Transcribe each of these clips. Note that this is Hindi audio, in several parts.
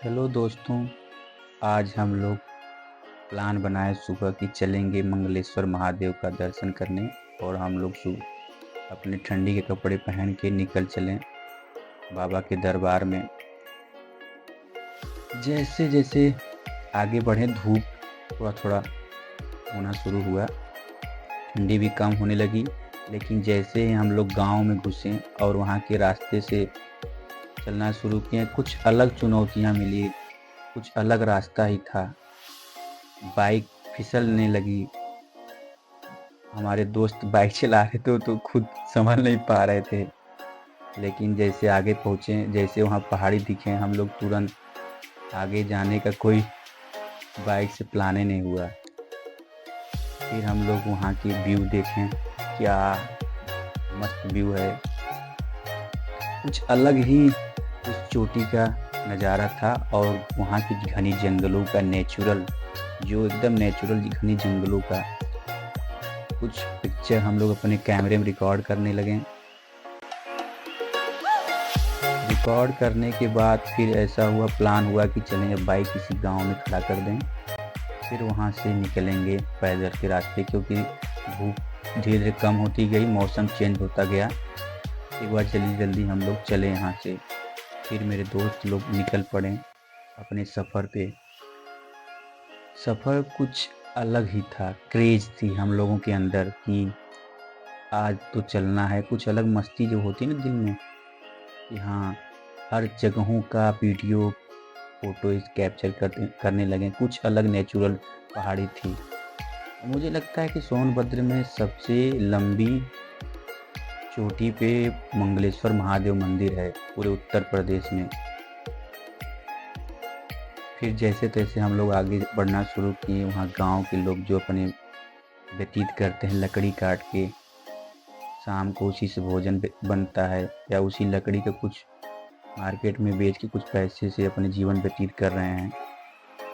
हेलो दोस्तों। आज हम लोग प्लान बनाए सुबह की चलेंगे मंगलेश्वर महादेव का दर्शन करने। और हम लोग अपने ठंडी के कपड़े पहन के निकल चलें बाबा के दरबार में। जैसे जैसे आगे बढ़े धूप थोड़ा थोड़ा होना शुरू हुआ, ठंडी भी कम होने लगी। लेकिन जैसे ही हम लोग गांव में घुसे और वहां के रास्ते से चलना शुरू किए, कुछ अलग चुनौतियां मिली। कुछ अलग रास्ता ही था। बाइक फिसलने लगी। हमारे दोस्त बाइक चला रहे थे तो खुद संभल नहीं पा रहे थे। लेकिन जैसे आगे पहुँचे, जैसे वहाँ पहाड़ी दिखे, हम लोग तुरंत आगे जाने का कोई बाइक से प्लान ही नहीं हुआ। फिर हम लोग वहाँ की व्यू देखें, क्या मस्त व्यू है। कुछ अलग ही उस चोटी का नज़ारा था। और वहाँ की घनी जंगलों का नेचुरल, जो एकदम नेचुरल घनी जंगलों का कुछ पिक्चर हम लोग अपने कैमरे में रिकॉर्ड करने लगे। रिकॉर्ड करने के बाद फिर ऐसा हुआ, प्लान हुआ कि चलें अब बाइक किसी गांव में खड़ा कर दें, फिर वहां से निकलेंगे पैदल के रास्ते, क्योंकि धूप धीरे धीरे कम होती गई, मौसम चेंज होता गया। एक बार जल्दी जल्दी हम लोग चले यहाँ से। फिर मेरे दोस्त लोग निकल पड़े अपने सफ़र पे। सफ़र कुछ अलग ही था, क्रेज थी हम लोगों के अंदर कि आज तो चलना है। कुछ अलग मस्ती जो होती है ना दिल में, कि हाँ, हर जगहों का वीडियो फोटो कैप्चर करने लगे। कुछ अलग नेचुरल पहाड़ी थी। मुझे लगता है कि सोनभद्र में सबसे लंबी चोटी पे मंगलेश्वर महादेव मंदिर है पूरे उत्तर प्रदेश में। फिर जैसे तैसे हम लोग आगे बढ़ना शुरू किए। वहाँ गांव के लोग जो अपने व्यतीत करते हैं लकड़ी काट के, शाम को उसी से भोजन बनता है, या उसी लकड़ी का कुछ मार्केट में बेच के कुछ पैसे से अपने जीवन व्यतीत कर रहे हैं।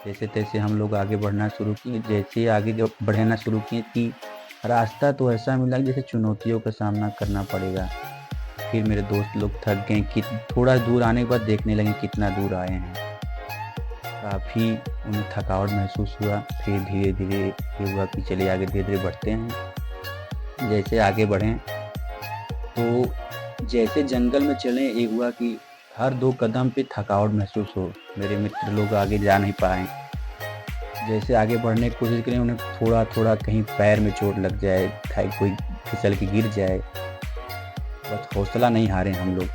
जैसे तैसे हम लोग आगे बढ़ना शुरू किए। जैसे आगे जब बढ़ना शुरू किए कि रास्ता तो ऐसा मिला जैसे चुनौतियों का सामना करना पड़ेगा। फिर मेरे दोस्त लोग थक गए कि थोड़ा दूर आने के बाद देखने लगे कितना दूर आए हैं। काफ़ी उन्हें थकावट महसूस हुआ। फिर धीरे धीरे ये हुआ कि चलिए आगे धीरे धीरे बढ़ते हैं। जैसे आगे बढ़ें तो जैसे जंगल में चलें, ये हुआ कि हर 2 कदम पे थकावट महसूस हो। मेरे मित्र लोग आगे जा नहीं पाए। जैसे आगे बढ़ने की कोशिश करें, उन्हें थोड़ा थोड़ा कहीं पैर में चोट लग जाए, कोई फिसल के गिर जाए। बस हौसला नहीं हारे, हम लोग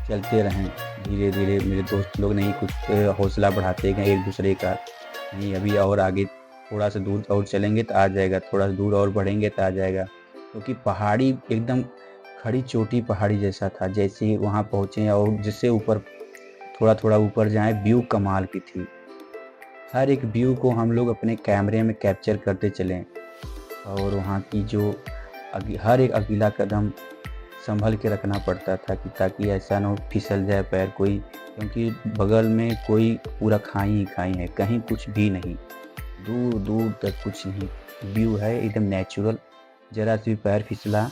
चलते रहें। धीरे धीरे मेरे दोस्त लोग नहीं कुछ हौसला बढ़ाते गए एक दूसरे का। नहीं, अभी और आगे थोड़ा सा दूर और चलेंगे तो आ जाएगा, थोड़ा सा दूर और बढ़ेंगे तो आ जाएगा। क्योंकि पहाड़ी एकदम खड़ी चोटी पहाड़ी जैसा था। जैसे ही वहाँ पहुँचे और जिससे ऊपर थोड़ा थोड़ा ऊपर जाएं, व्यू कमाल की थी। हर एक व्यू को हम लोग अपने कैमरे में कैप्चर करते चलें। और वहाँ की जो हर एक अगला कदम संभल के रखना पड़ता था कि ताकि ऐसा ना हो फिसल जाए पैर कोई, क्योंकि बगल में कोई पूरा खाई ही खाई है, कहीं कुछ भी नहीं, दूर दूर तक कुछ नहीं। व्यू है एकदम नेचुरल। जरा सी पैर फिसला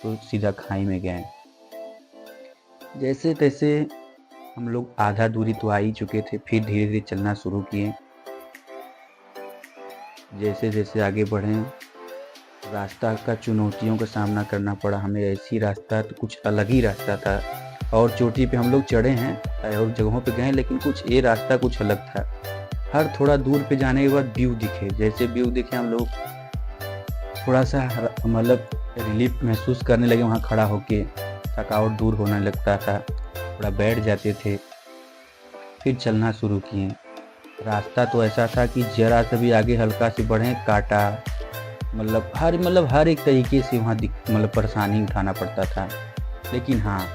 तो सीधा खाई में गए। जैसे तैसे हम लोग आधा दूरी तो आ ही चुके थे। फिर धीरे धीरे चलना शुरू किए। जैसे जैसे आगे बढ़े, रास्ता का चुनौतियों का सामना करना पड़ा हमें। ऐसी रास्ता तो कुछ अलग ही रास्ता था। और चोटी पे हम लोग चढ़े हैं और जगहों पे गए, लेकिन कुछ ये रास्ता कुछ अलग था। हर थोड़ा दूर पे जाने के बाद व्यू दिखे। जैसे व्यू दिखे, हम लोग थोड़ा सा मतलब रिलीफ महसूस करने लगे। वहाँ खड़ा होके थकावट दूर होने लगता था, थोड़ा बैठ जाते थे। फिर चलना शुरू किए। रास्ता तो ऐसा था कि जरा से भी आगे हल्का से बढ़े काटा, मतलब हर एक तरीके से वहाँ परेशानी उठाना पड़ता था। लेकिन हाँ,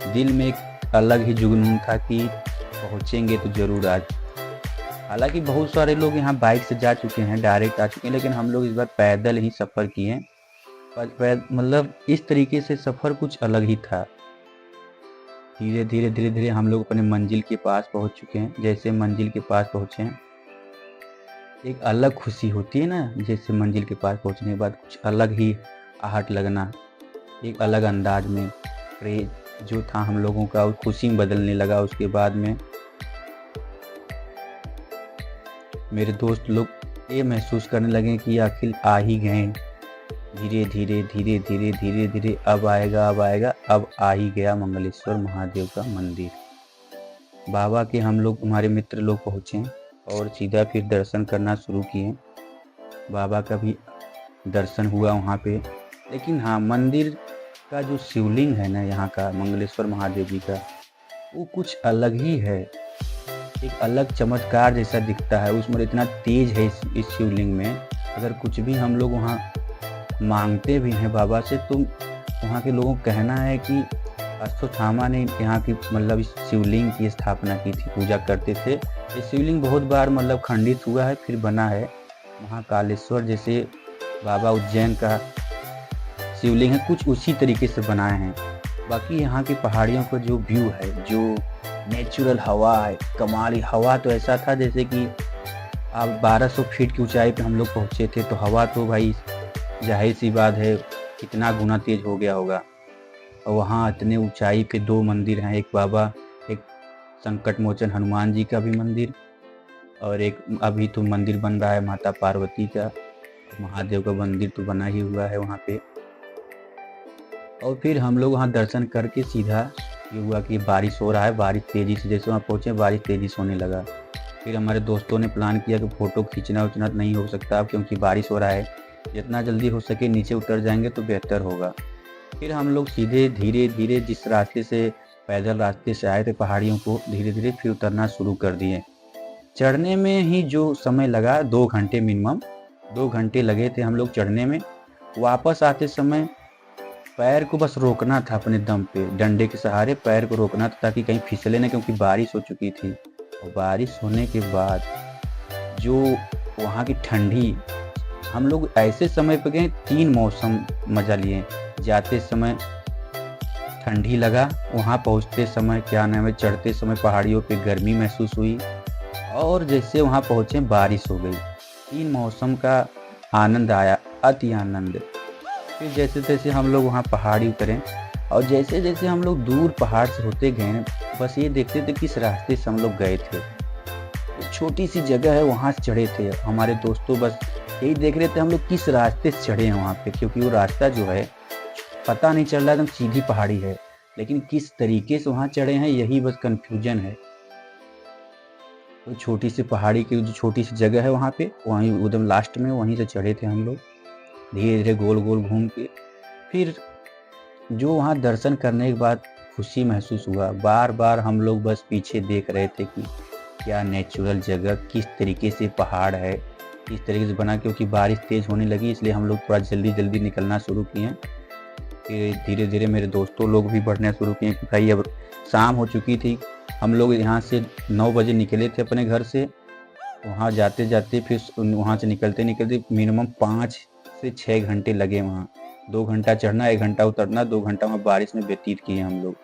दिल में एक अलग ही जुनून था कि पहुँचेंगे तो ज़रूर आज। हालांकि बहुत सारे लोग यहाँ बाइक से जा चुके हैं, डायरेक्ट आ चुके हैं, लेकिन हम लोग इस बार पैदल ही सफ़र किए। मतलब इस तरीके से सफ़र कुछ अलग ही था। धीरे धीरे धीरे धीरे हम लोग अपने मंजिल के पास पहुँच चुके हैं। जैसे मंजिल के पास पहुँचे, एक अलग खुशी होती है ना। जैसे मंजिल के पास पहुंचने के बाद कुछ अलग ही आहट लगना, एक अलग अंदाज में क्रेज जो था हम लोगों का खुशी में बदलने लगा। उसके बाद में मेरे दोस्त लोग ये महसूस करने लगे कि आखिर आ ही गए। धीरे धीरे धीरे धीरे धीरे धीरे अब आएगा, अब आएगा, अब आ ही गया मंगलेश्वर महादेव का मंदिर। बाबा के हम लोग, हमारे मित्र लोग पहुँचे और सीधा फिर दर्शन करना शुरू किए। बाबा का भी दर्शन हुआ वहाँ पे। लेकिन हाँ, मंदिर का जो शिवलिंग है ना यहाँ का, मंगलेश्वर महादेव जी का, वो कुछ अलग ही है। एक अलग चमत्कार जैसा दिखता है उसमें, इतना तेज है इस शिवलिंग में। अगर कुछ भी हम लोग वहाँ मांगते भी हैं बाबा से, तो वहाँ के लोगों का कहना है कि अश्वत्थामा ने यहाँ की मतलब इस शिवलिंग की स्थापना की थी, पूजा करते थे। ये शिवलिंग बहुत बार मतलब खंडित हुआ है, फिर बना है। महाकालेश्वर जैसे बाबा उज्जैन का शिवलिंग है, कुछ उसी तरीके से बनाए हैं। बाकी यहाँ की पहाड़ियों का जो व्यू है, जो नेचुरल हवा है, कमाल। हवा तो ऐसा था जैसे कि आप 1200 फीट की ऊंचाई पे हम लोग पहुँचे थे, तो हवा तो भाई जाहिर सी बात है कितना गुना तेज हो गया होगा। और वहाँ इतने ऊंचाई पे 2 मंदिर हैं, एक बाबा, एक संकट मोचन हनुमान जी का भी मंदिर, और एक अभी तो मंदिर बन रहा है माता पार्वती का, महादेव का मंदिर तो बना ही हुआ है वहाँ पे। और फिर हम लोग वहाँ दर्शन करके सीधा ये हुआ कि बारिश हो रहा है। बारिश तेज़ी से, जैसे वहाँ पहुँचे बारिश तेज़ी से होने लगा। फिर हमारे दोस्तों ने प्लान किया कि फ़ोटो खींचना उचना नहीं हो सकता अब, क्योंकि बारिश हो रहा है। जितना जल्दी हो सके नीचे उतर जाएंगे तो बेहतर होगा। फिर हम लोग सीधे धीरे धीरे जिस रास्ते से, पैदल रास्ते से आए थे पहाड़ियों को, धीरे धीरे फिर उतरना शुरू कर दिए। चढ़ने में ही जो समय लगा 2 घंटे मिनिमम, 2 घंटे लगे थे हम लोग चढ़ने में। वापस आते समय पैर को बस रोकना था अपने दम पे, डंडे के सहारे पैर को रोकना था ताकि कहीं फिसले ना, क्योंकि बारिश हो चुकी थी। और बारिश होने के बाद जो वहाँ की ठंडी, हम लोग ऐसे समय पे गए 3 मौसम मज़ा लिए। जाते समय ठंडी लगा, वहाँ पहुँचते समय क्या नाम है, चढ़ते समय पहाड़ियों पे गर्मी महसूस हुई, और जैसे वहाँ पहुँचे बारिश हो गई। 3 मौसम का आनंद आया, अति आनंद। फिर जैसे तैसे हम लोग वहाँ पहाड़ी उतरे, और जैसे जैसे हम लोग दूर पहाड़ से होते गए, बस ये देखते थे किस रास्ते से हम लोग गए थे। छोटी सी जगह है, वहाँ से चढ़े थे। हमारे दोस्तों बस यही देख रहे थे हम लोग किस रास्ते से चढ़े हैं वहाँ पे, क्योंकि वो रास्ता जो है पता नहीं चल रहा, एकदम सीधी पहाड़ी है, लेकिन किस तरीके से वहाँ चढ़े हैं यही बस कन्फ्यूजन है। तो छोटी सी पहाड़ी की जो छोटी सी जगह है वहाँ पे, वहीं एकदम लास्ट में वहीं से चढ़े थे हम लोग, धीरे धीरे गोल गोल घूम के। फिर जो वहाँ दर्शन करने के बाद खुशी महसूस हुआ। बार बार हम लोग बस पीछे देख रहे थे कि क्या नेचुरल जगह, किस तरीके से पहाड़ है, किस तरीके से बना। क्योंकि बारिश तेज़ होने लगी इसलिए हम लोग थोड़ा जल्दी जल्दी निकलना शुरू किए। फिर धीरे धीरे मेरे दोस्तों लोग भी बढ़ना शुरू किए कि भाई अब शाम हो चुकी थी। हम लोग यहाँ से 9 बजे निकले थे अपने घर से। वहाँ जाते जाते फिर वहाँ से निकलते निकलते मिनिमम 5 से 6 घंटे लगे वहाँ। 2 घंटा चढ़ना, 1 घंटा उतरना, 2 घंटा वहाँ बारिश में व्यतीत किए हम लोग।